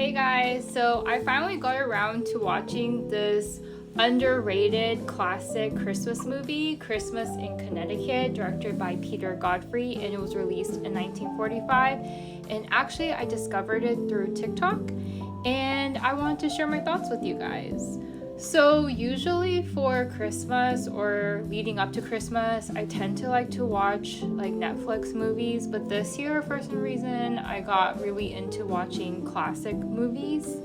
Hey guys, so I finally got around to watching this underrated classic Christmas movie, Christmas in Connecticut, directed by Peter Godfrey, and it was released in 1945. And actually, I discovered it through TikTok, and I wanted to share my thoughts with you guys. So usually for Christmas or leading up to Christmas, I tend to like to watch like Netflix movies, but this year for some reason I got really into watching classic movies.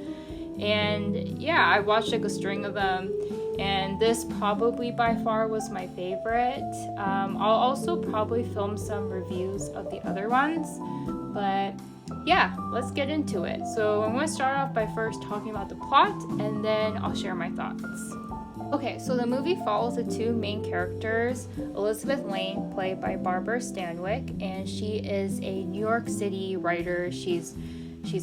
And yeah, I watched like a string of them, and this probably by far was my favorite. I'll also probably film some reviews of the other ones, but yeah, let's get into it. So I'm going to start off by first talking about the plot, and then I'll share my thoughts. Okay, so the movie follows the two main characters, Elizabeth Lane, played by Barbara Stanwyck, and she is a New York City writer. She's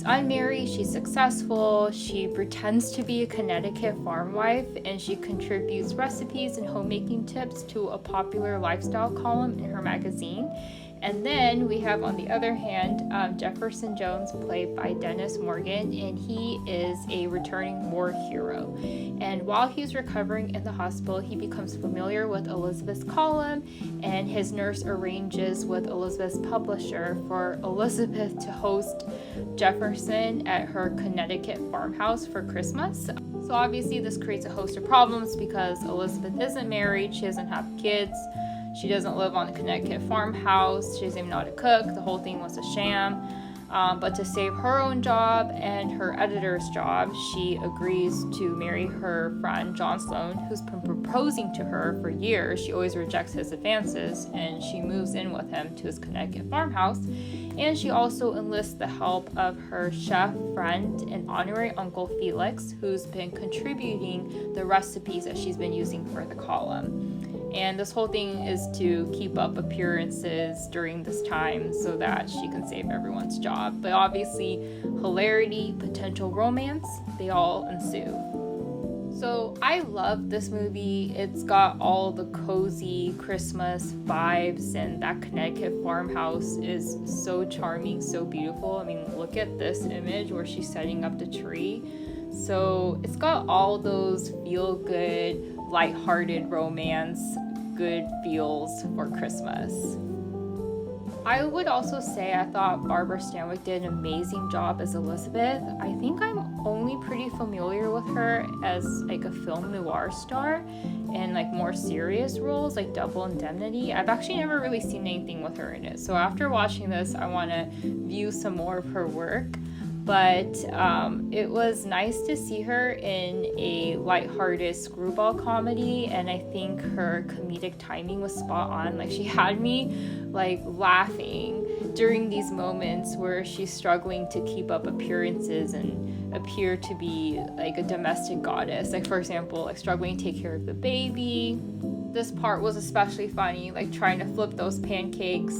unmarried, she's successful, she pretends to be a Connecticut farm wife, and she contributes recipes and homemaking tips to a popular lifestyle column in her magazine. And then we have, on the other hand, Jefferson Jones, played by Dennis Morgan, and he is a returning war hero. And while he's recovering in the hospital, he becomes familiar with Elizabeth's column, and his nurse arranges with Elizabeth's publisher for Elizabeth to host Jefferson at her Connecticut farmhouse for Christmas. So obviously this creates a host of problems because Elizabeth isn't married, she doesn't have kids, she doesn't live on the Connecticut farmhouse, she doesn't even know how to cook, the whole thing was a sham. But to save her own job and her editor's job, she agrees to marry her friend John Sloan, who's been proposing to her for years. She always rejects his advances, and she moves in with him to his Connecticut farmhouse. And she also enlists the help of her chef friend and honorary uncle Felix, who's been contributing the recipes that she's been using for the column. And this whole thing is to keep up appearances during this time so that she can save everyone's job. But obviously, hilarity, potential romance, they all ensue. So I love this movie. It's got all the cozy Christmas vibes, and that Connecticut farmhouse is so charming, so beautiful. I mean, look at this image where she's setting up the tree. So it's got all those feel-good, lighthearted romance, good feels for Christmas. I would also say I thought Barbara Stanwyck did an amazing job as Elizabeth. I think I'm only pretty familiar with her as like a film noir star and like more serious roles like Double Indemnity. I've actually never really seen anything with her in it. So after watching this, I want to view some more of her work. But it was nice to see her in a lighthearted screwball comedy, and I think her comedic timing was spot on. Like, she had me like laughing during these moments where she's struggling to keep up appearances and appear to be like a domestic goddess. Like, for example, like struggling to take care of the baby. This part was especially funny, like trying to flip those pancakes.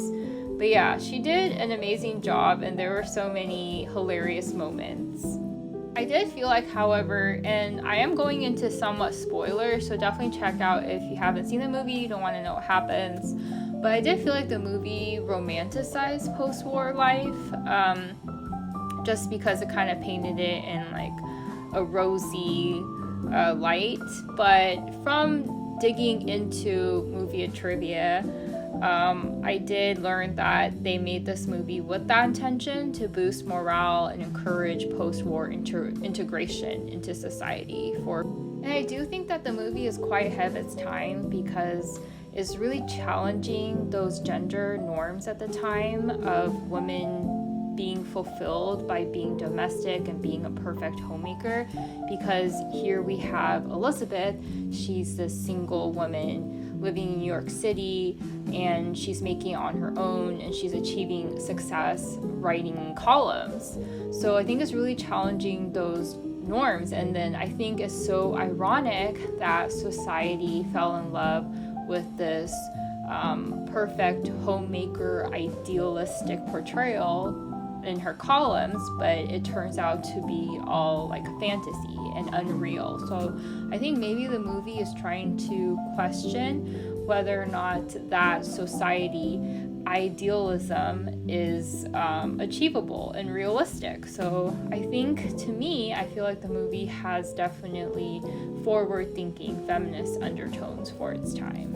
But yeah, she did an amazing job, and there were so many hilarious moments. I did feel like, however, and I am going into somewhat spoilers, so definitely check out if you haven't seen the movie, you don't want to know what happens. But I did feel like the movie romanticized post-war life, just because it kind of painted it in like a rosy light. But from digging into movie trivia, I did learn that they made this movie with that intention to boost morale and encourage post-war integration into society. And I do think that the movie is quite ahead of its time because it's really challenging those gender norms at the time of women being fulfilled by being domestic and being a perfect homemaker, because here we have Elizabeth. She's this single woman living in New York City, and she's making it on her own, and she's achieving success writing columns. So I think it's really challenging those norms. And then I think it's so ironic that society fell in love with this perfect homemaker idealistic portrayal in her columns, but it turns out to be all like fantasy and unreal. So I think maybe the movie is trying to question whether or not that society idealism is achievable and realistic. So I think, to me, I feel like the movie has definitely forward-thinking feminist undertones for its time.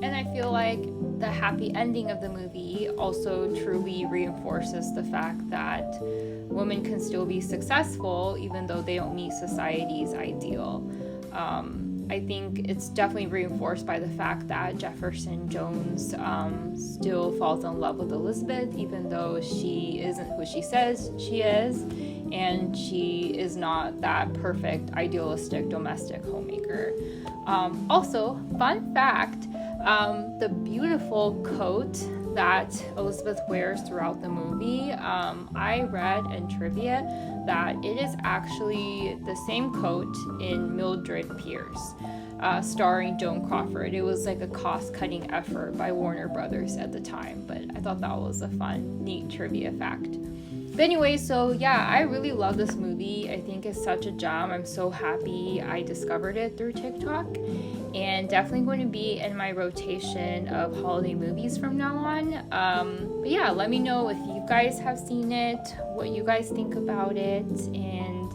And I feel like the happy ending of the movie also truly reinforces the fact that women can still be successful even though they don't meet society's ideal. I think it's definitely reinforced by the fact that Jefferson Jones still falls in love with Elizabeth, even though she isn't who she says she is, and she is not that perfect, idealistic domestic homemaker. Also, fun fact, the beautiful coat that Elizabeth wears throughout the movie, I read in trivia that it is actually the same coat in Mildred Pierce, starring Joan Crawford. It was like a cost-cutting effort by Warner Brothers at the time, but I thought that was a fun, neat trivia fact. But anyway, so yeah, I really love this movie. I think it's such a gem. I'm so happy I discovered it through TikTok, and definitely going to be in my rotation of holiday movies from now on. But yeah, let me know if you guys have seen it, what you guys think about it, and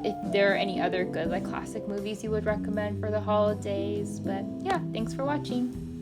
if there are any other good like classic movies you would recommend for the holidays. But yeah, thanks for watching.